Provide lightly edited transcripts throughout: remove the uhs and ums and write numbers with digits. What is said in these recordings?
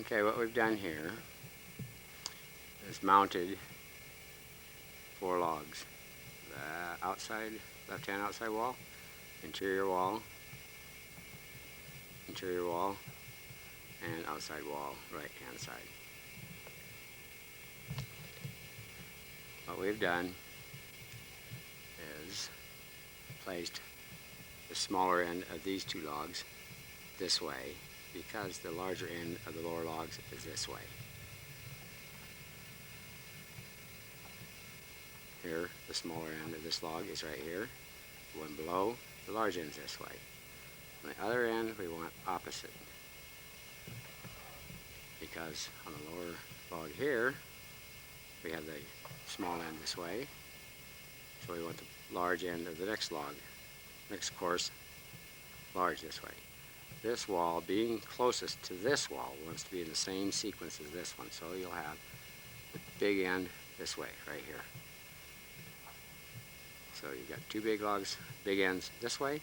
Okay, what we've done here is mounted 4 logs. The outside, left-hand outside wall, interior wall, and outside wall, right-hand side. What we've done is placed the smaller end of these 2 logs this way because the larger end of the lower logs is this way. Here, the smaller end of this log is right here. The one below, the large end is this way. On the other end, we want opposite. Because on the lower log here, we have the small end this way. So we want the large end of the next log, next course, large this way. This wall, being closest to this wall, wants to be in the same sequence as this one. So you'll have the big end this way, right here. So you've got 2 big logs, big ends this way,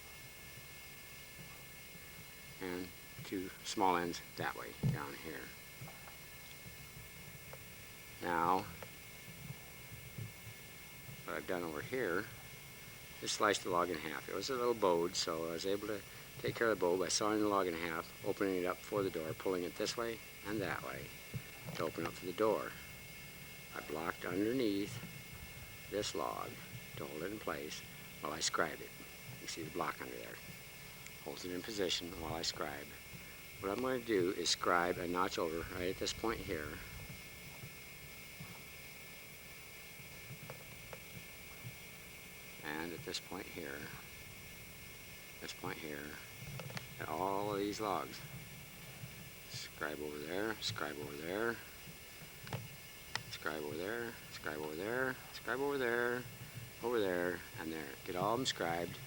and 2 small ends that way, down here. Now, what I've done over here is sliced the log in half. It was a little bowed, so I was able to take care of the bow by sawing the log in half, opening it up for the door, pulling it this way and that way to open up for the door. I blocked underneath this log to hold it in place while I scribe it. You see the block under there. Holds it in position while I scribe. What I'm going to do is scribe a notch over right at this point here. And at this point here. And all of these logs. Scribe over there, scribe over there, scribe over there, scribe over there, scribe over there, over there, and there. Get all of them scribed.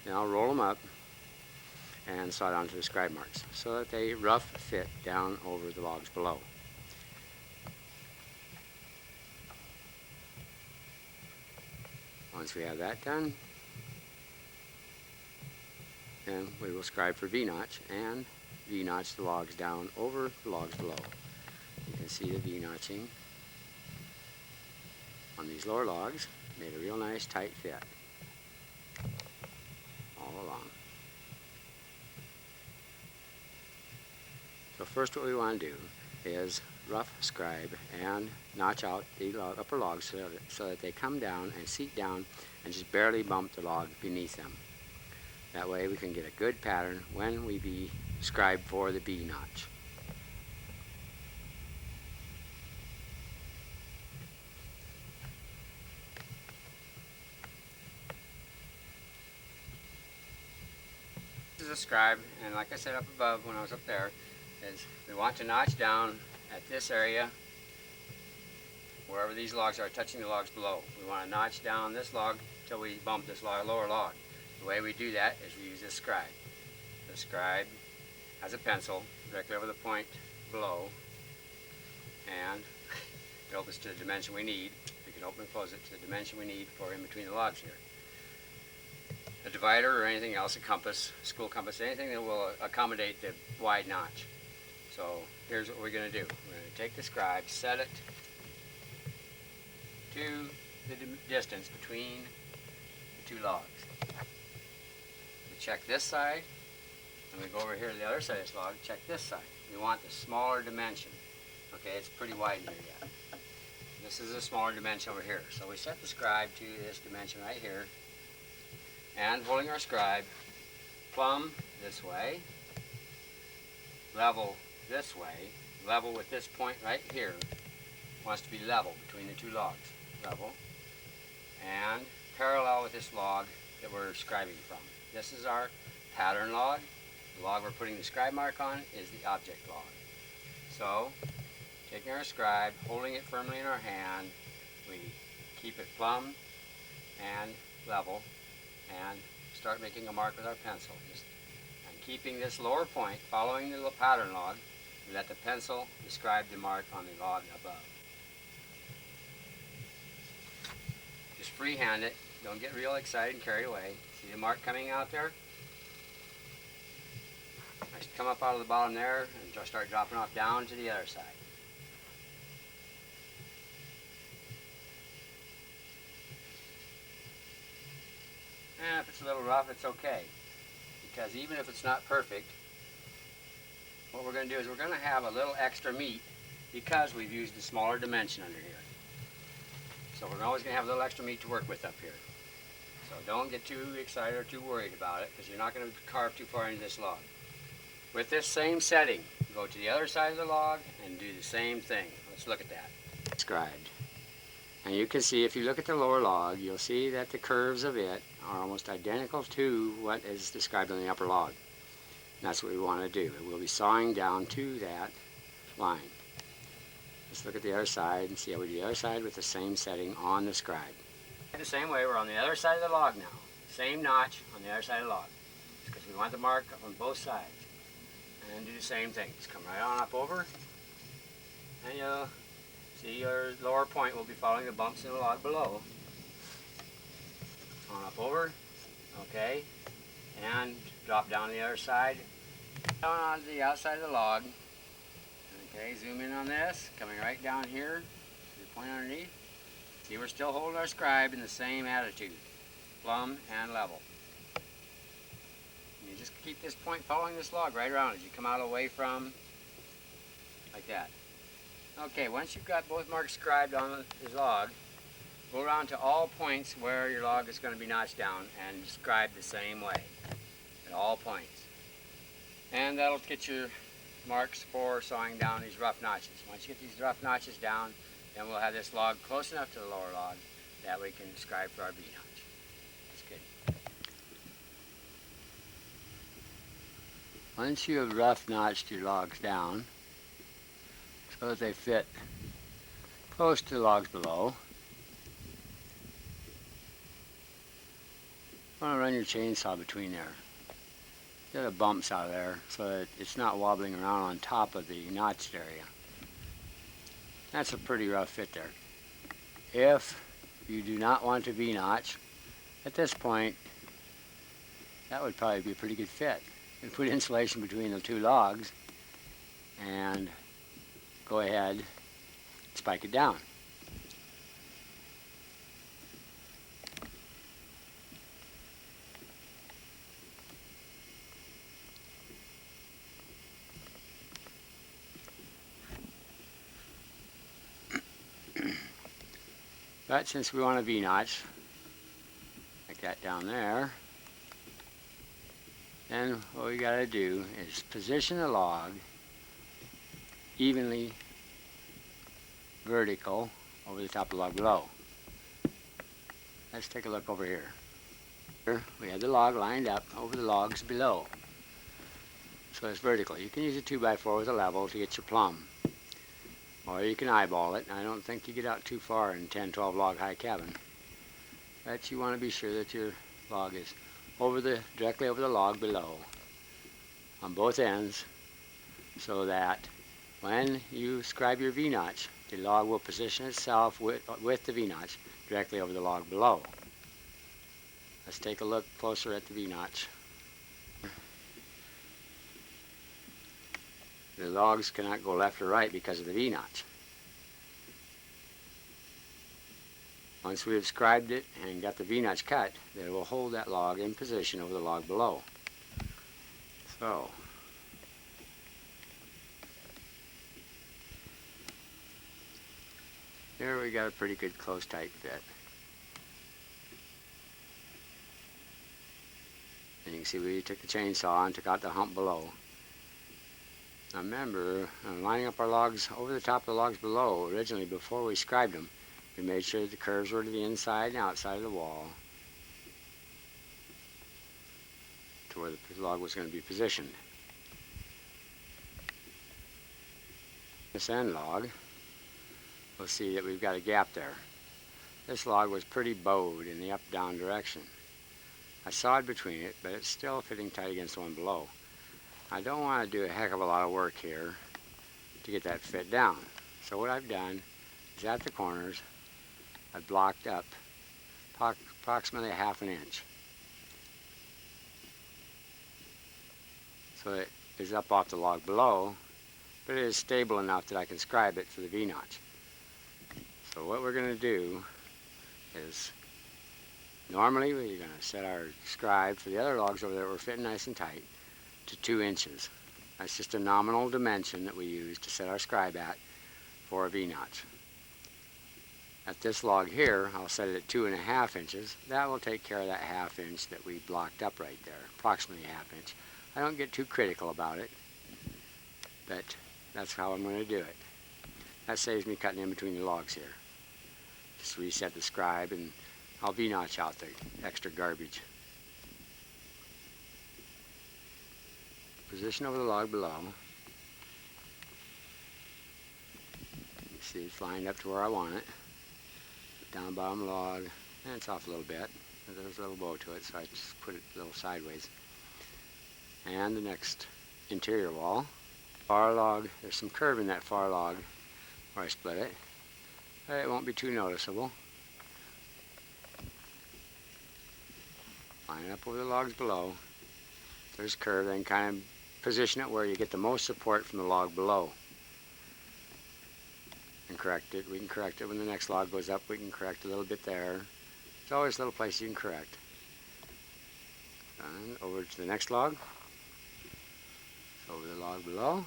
Then I'll roll them up and saw it onto the scribe marks so that they rough fit down over the logs below. Once we have that done, then we will scribe for V-notch and V-notch the logs down over the logs below. You can see the V-notching on these lower logs made a real nice tight fit all along. So first what we want to do is rough scribe and notch out the upper logs so that they come down and seat down and just barely bump the log beneath them. That way we can get a good pattern when we scribe for the V-notch. This is a scribe, and like I said up above when I was up there, is we want to notch down at this area wherever these logs are touching the logs below. We want to notch down this log until we bump this lower log. The way we do that is we use this scribe. The scribe has a pencil directly over the point below, and it opens to the dimension we need. We can open and close it to the dimension we need for in between the logs here. A divider or anything else, a compass, school compass, anything that will accommodate the wide notch. So here's what we're going to do. We're going to take the scribe, set it to the distance between the 2 logs. We check this side, and we go over here to the other side of this log, check this side. We want the smaller dimension. Okay, it's pretty wide in here yet. This is a smaller dimension over here. So we set the scribe to this dimension right here, and holding our scribe, plumb this way, level this way, level with this point right here, wants to be level between the 2 logs, level, and parallel with this log that we're scribing from. This is our pattern log. The log we're putting the scribe mark on is the object log. So, taking our scribe, holding it firmly in our hand, we keep it plumb and level, and start making a mark with our pencil. And keeping this lower point, following the pattern log, we let the pencil describe the mark on the log above. Just freehand it. Don't get real excited and carried away. See the mark coming out there? Nice to come up out of the bottom there and and start dropping off down to the other side. And if it's a little rough, it's okay, because even if it's not perfect, what we're going to do is we're going to have a little extra meat because we've used the smaller dimension under here. So we're always going to have a little extra meat to work with up here. So don't get too excited or too worried about it, because you're not going to carve too far into this log. With this same setting, go to the other side of the log and do the same thing. Let's look at that. Scribed. And you can see, if you look at the lower log, you'll see that the curves of it are almost identical to what is described on the upper log. And that's what we want to do. We'll be sawing down to that line. Let's look at the other side and see how we do the other side with the same setting on the scribe. The same way, we're on the other side of the log now. Same notch on the other side of the log. Because we want the mark on both sides. And do the same thing. Just come right on up over. And you'll see your lower point will be following the bumps in the log below. On up over. Okay. And drop down the other side. Down on the outside of the log. Okay, zoom in on this. Coming right down here. The point underneath. See, we're still holding our scribe in the same attitude. Plumb and level. And you just keep this point following this log right around as you come out away from, like that. Okay, once you've got both marks scribed on the log, go around to all points where your log is going to be notched down and scribe the same way at all points. And that'll get your marks for sawing down these rough notches. Once you get these rough notches down, then we'll have this log close enough to the lower log that we can scribe for our V-notch. That's good. Once you have rough notched your logs down so that they fit close to the logs below, you want to run your chainsaw between there. Get the bumps out of there so that it's not wobbling around on top of the notched area. That's a pretty rough fit there. If you do not want to V-notch, at this point, that would probably be a pretty good fit. You put insulation between the two logs and go ahead and spike it down. But since we want a V-notch, like that down there, then what we got to do is position the log evenly vertical over the top of the log below. Let's take a look over here. Here we have the log lined up over the logs below. So it's vertical. You can use a 2x4 with a level to get your plumb. Or you can eyeball it. I don't think you get out too far in 10-12 log high cabin. But you want to be sure that your log is directly over the log below on both ends, so that when you scribe your V-notch, the log will position itself with the V-notch directly over the log below. Let's take a look closer at the V-notch. The logs cannot go left or right because of the V-notch. Once we have scribed it and got the V-notch cut, then it will hold that log in position over the log below. So, here we got a pretty good close tight fit. And you can see we took the chainsaw and took out the hump below. Now remember, lining up our logs over the top of the logs below, originally before we scribed them, we made sure that the curves were to the inside and outside of the wall to where the log was going to be positioned. This end log, we'll see that we've got a gap there. This log was pretty bowed in the up-down direction. I sawed between it, but it's still fitting tight against the one below. I don't want to do a heck of a lot of work here to get that fit down. So what I've done is at the corners, I've blocked up approximately a ½ inch. So it is up off the log below, but it is stable enough that I can scribe it for the V-notch. So what we're going to do is, normally we're going to set our scribe for the other logs over there that we're fitting nice and tight to 2 inches. That's just a nominal dimension that we use to set our scribe at for a V-notch. At this log here, I'll set it at 2.5 inches. That will take care of that 1/2 inch that we blocked up right there, approximately 1/2 inch. I don't get too critical about it, but that's how I'm going to do it. That saves me cutting in between the logs here. Just reset the scribe and I'll V-notch out the extra garbage. Position over the log below. You see it's lined up to where I want it. Down bottom log, and it's off a little bit. There's a little bow to it, so I just put it a little sideways. And the next interior wall. Far log, there's some curve in that far log where I split it. But it won't be too noticeable. Line it up over the logs below. There's curve, then kind of position it where you get the most support from the log below. And correct it. We can correct it when the next log goes up. We can correct a little bit there. There's always a little place you can correct. And over to the next log. Over the log below.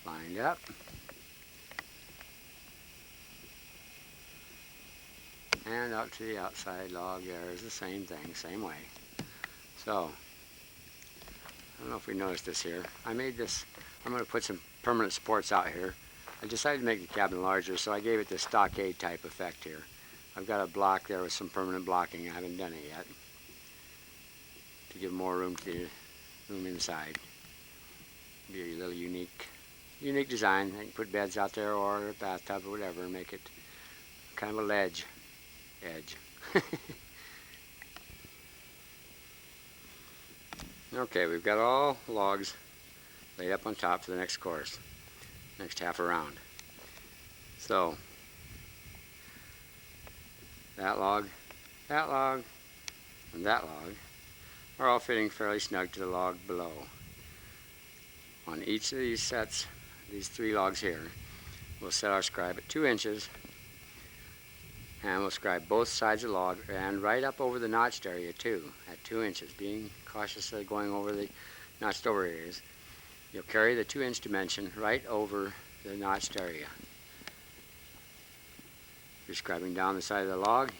Lined up. And out to the outside log there is the same thing, same way. So, I don't know if we noticed this here. I made this, I'm going to put some permanent supports out here. I decided to make the cabin larger, so I gave it this stockade type effect here. I've got a block there with some permanent blocking. I haven't done it yet. To give more room to the room inside. Be a little unique design. I can put beds out there or a bathtub or whatever and make it kind of a edge. Okay, we've got all logs laid up on top for the next course, next half around. So, that log, and that log are all fitting fairly snug to the log below. On each of these sets, these 3 logs here, we'll set our scribe at 2 inches, and we'll scribe both sides of the log and right up over the notched area too, at 2 inches, being cautious of going over the notched over areas. You'll carry the 2-inch dimension right over the notched area. You're scribing down the side of the log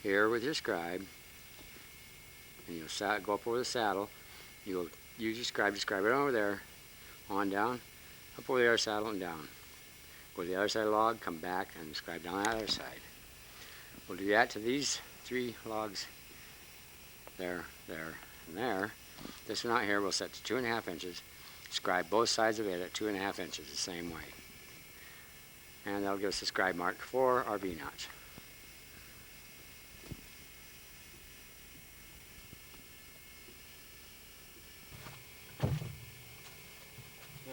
here with your scribe, and you'll go up over the saddle. You'll use your scribe to scribe it over there, on down, up over the other saddle and down. Go to the other side of the log, come back and scribe down the other side. We'll do that to these 3 logs there, there, and there. This one out here we'll set to 2.5 inches. Scribe both sides of it at 2.5 inches the same way. And that'll give us a scribe mark for our V-notch.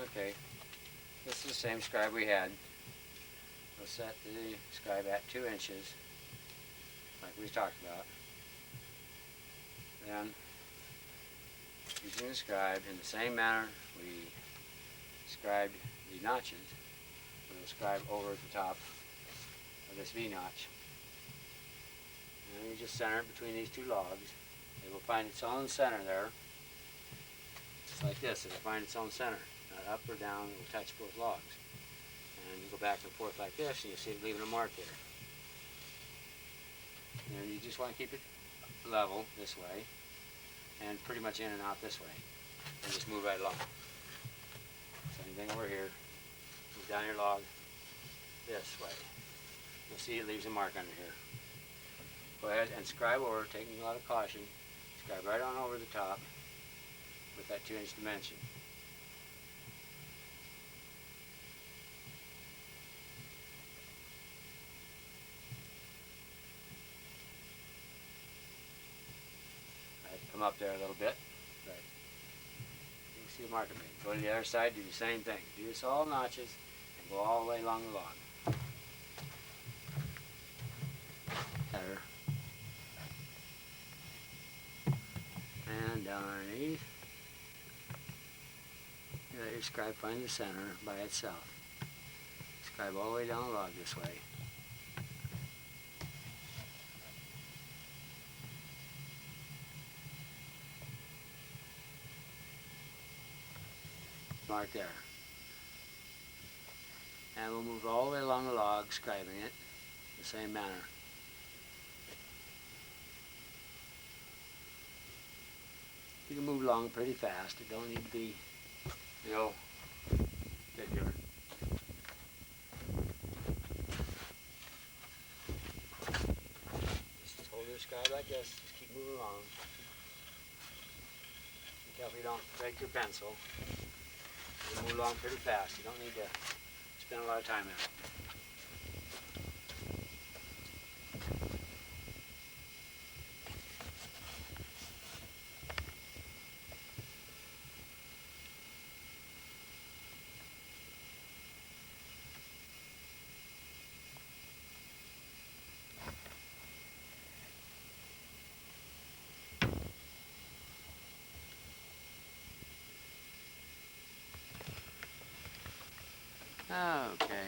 Okay, this is the same scribe we had. We'll set the scribe at 2 inches, like we talked about. Then, using the scribe in the same manner we scribed the notches, we'll scribe over at the top of this V-notch. And you just center it between these 2 logs. It will find its own center there. Just like this, it'll find its own center. Not up or down, it will touch both logs. And you go back and forth like this, and you see it leaving a mark there. And you just want to keep it level this way, and pretty much in and out this way, and just move right along. Same thing over here. Move down your log this way. You'll see it leaves a mark under here. Go ahead and scribe over, taking a lot of caution. Scribe right on over the top with that 2-inch dimension. Come up there a little bit, but you can see a mark of it. Go to the other side, do the same thing. Do this all notches and go all the way along the log. There. And down underneath. your scribe find the center by itself. Scribe all the way down the log this way. Mark there. And we'll move all the way along the log, scribing it the same manner. You can move along pretty fast. It don't need to be, figure. Just hold your scribe like this. Just keep moving along. Be careful you don't break your pencil. You move along pretty fast. You don't need to spend a lot of time in it. Okay,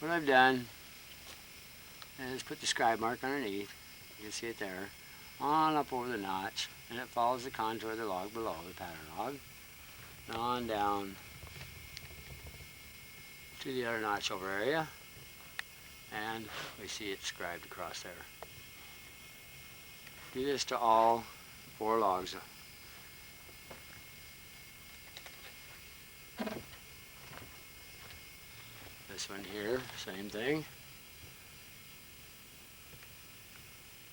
what I've done is put the scribe mark underneath. You can see it there, on up over the notch, and it follows the contour of the log below, the pattern log, and on down to the other notch over area, and we see it scribed across there. Do this to all 4 logs. This one here, same thing.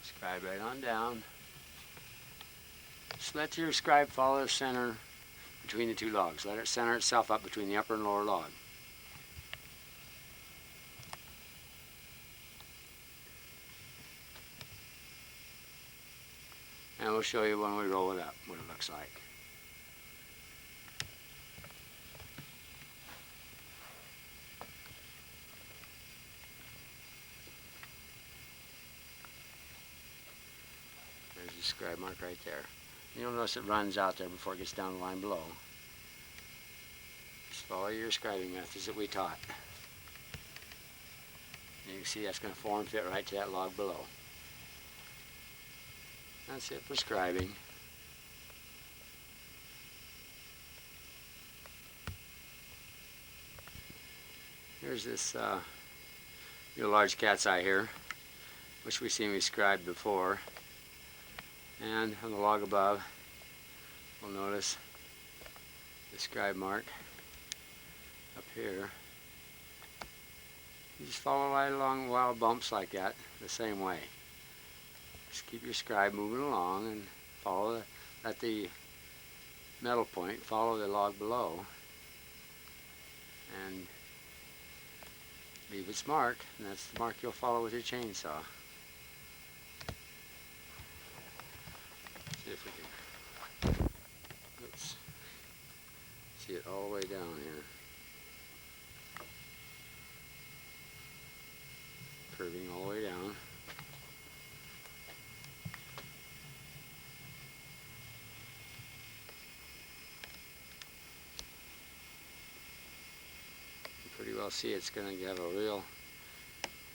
Scribe right on down. Just let your scribe follow the center between the 2 logs. Let it center itself up between the upper and lower log. And we'll show you when we roll it up what it looks like. There's the scribe mark right there. You'll notice it runs out there before it gets down the line below. Just follow your scribing methods that we taught. And you can see that's going to form fit right to that log below. That's it for scribing. Here's this large cat's eye here, which we've seen we scribed before. And on the log above, we'll notice the scribe mark up here. You just follow right along wild bumps like that, the same way. Just keep your scribe moving along and follow at the metal point, follow the log below, and leave its mark, and that's the mark you'll follow with your chainsaw. See if we can, oops, see it all the way down here. Curving all the way down. Pretty well see it's going to have a real,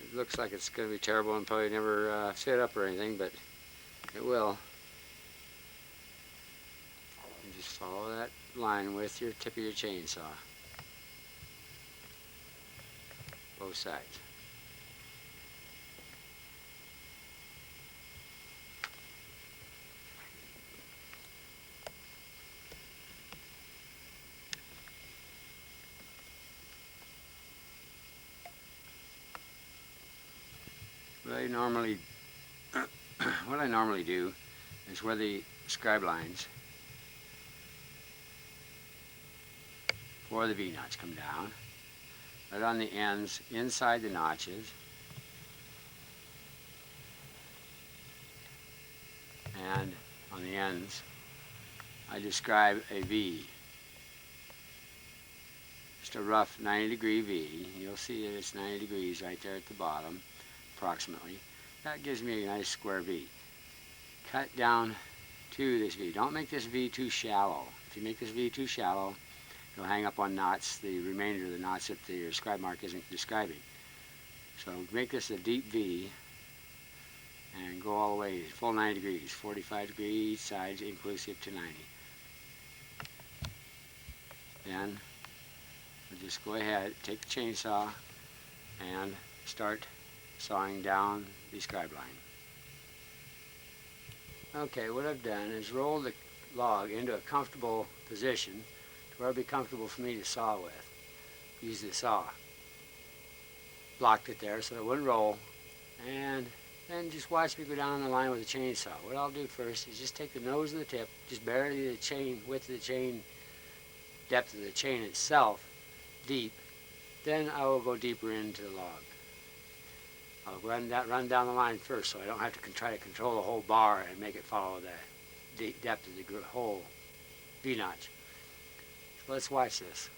it looks like it's going to be terrible and probably never sit up or anything, but it will. And just follow that line with your tip of your chainsaw. Both sides. What I normally do is where the scribe lines for the V-notch come down, right on the ends inside the notches, and on the ends I describe a V, just a rough 90-degree V. You'll see that it's 90 degrees right there at the bottom, approximately. That gives me a nice square V. Cut down to this V. Don't make this V too shallow. If you make this V too shallow, It'll hang up on knots, the remainder of the knots that the scribe mark isn't describing. So make this a deep V and go all the way full 90 degrees, 45 degrees sides inclusive to 90. Then we'll just go ahead, take the chainsaw and start sawing down the scribe line. Okay, what I've done is roll the log into a comfortable position to where it'll be comfortable for me to saw with. Use the saw. Blocked it there so it wouldn't roll, and then just watch me go down the line with the chainsaw. What I'll do first is just take the nose of the tip, just barely the chain, width of the chain, depth of the chain itself, deep. Then I will go deeper into the log. I'll run down the line first so I don't have to try to control the whole bar and make it follow the depth of the whole V-notch. So let's watch this.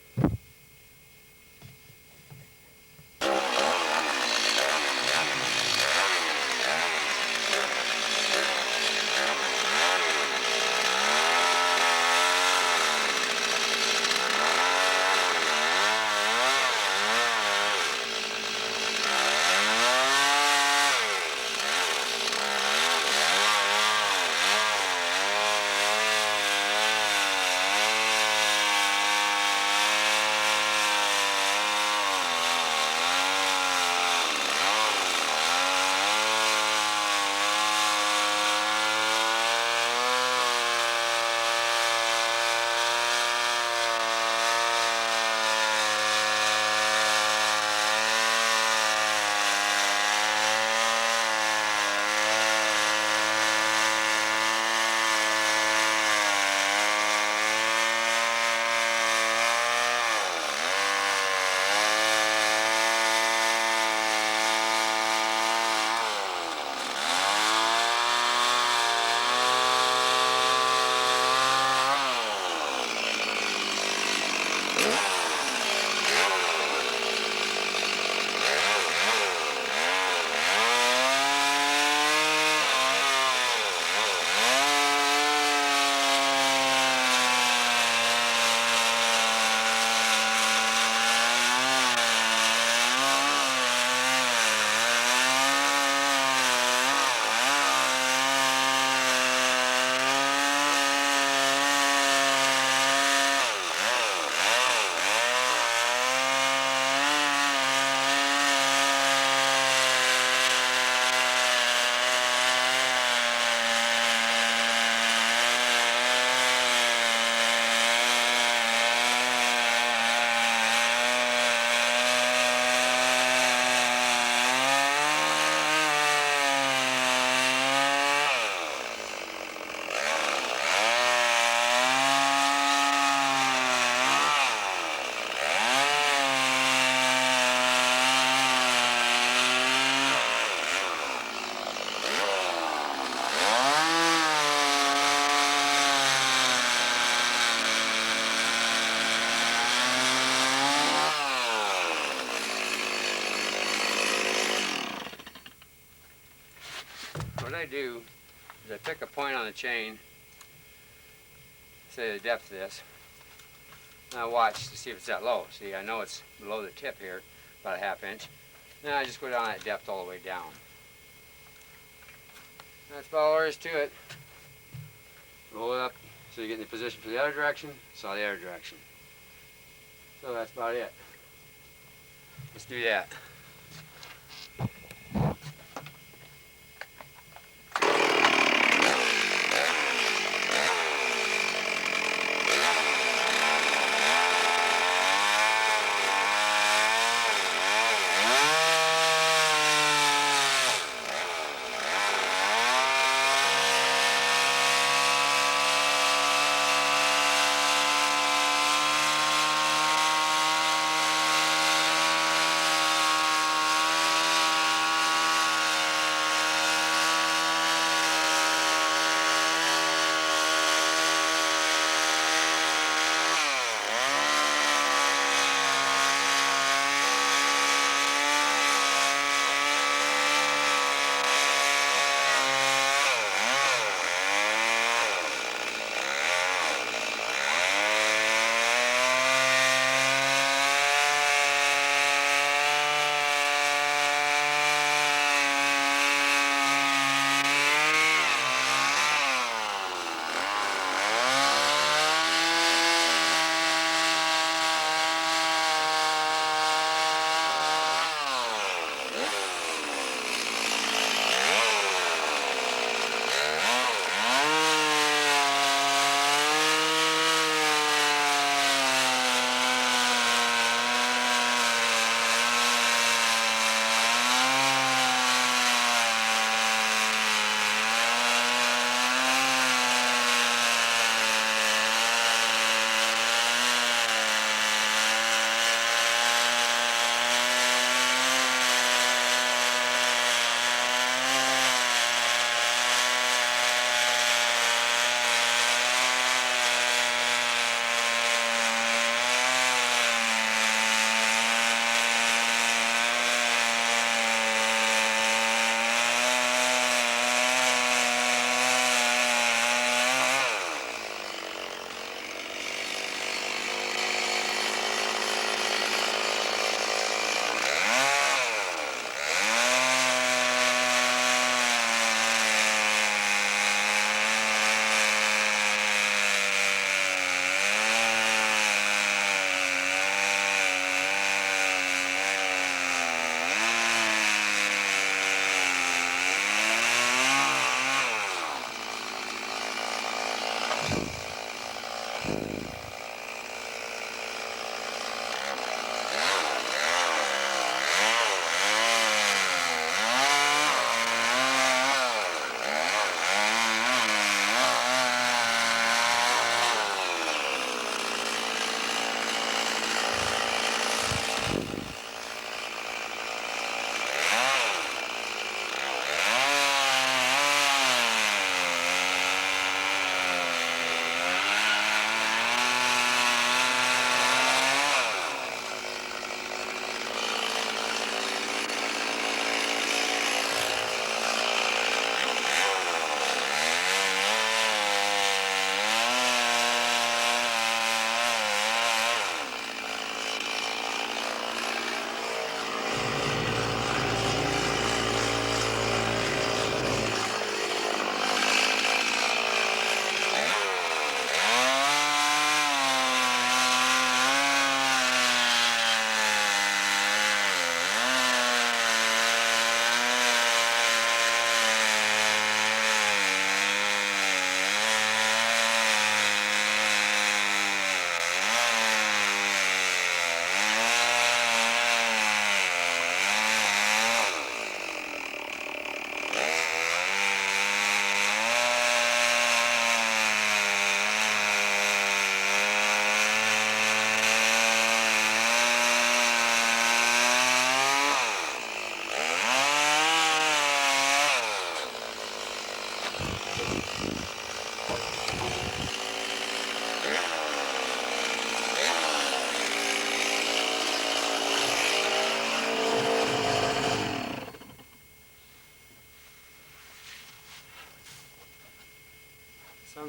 What I do is I pick a point on the chain, say the depth of this, and I watch to see if it's that low. See, I know it's below the tip here, about a ½ inch. Then I just go down that depth all the way down. That's about all there is to it. Roll it up so you get in the position for the other direction, saw the other direction. So that's about it. Let's do that.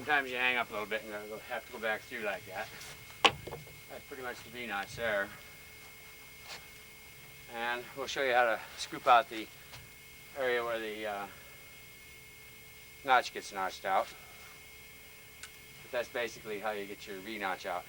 sometimes you hang up a little bit and have to go back through like that. That's pretty much the V-notch there. And we'll show you how to scoop out the area where the notch gets notched out. But that's basically how you get your V-notch out.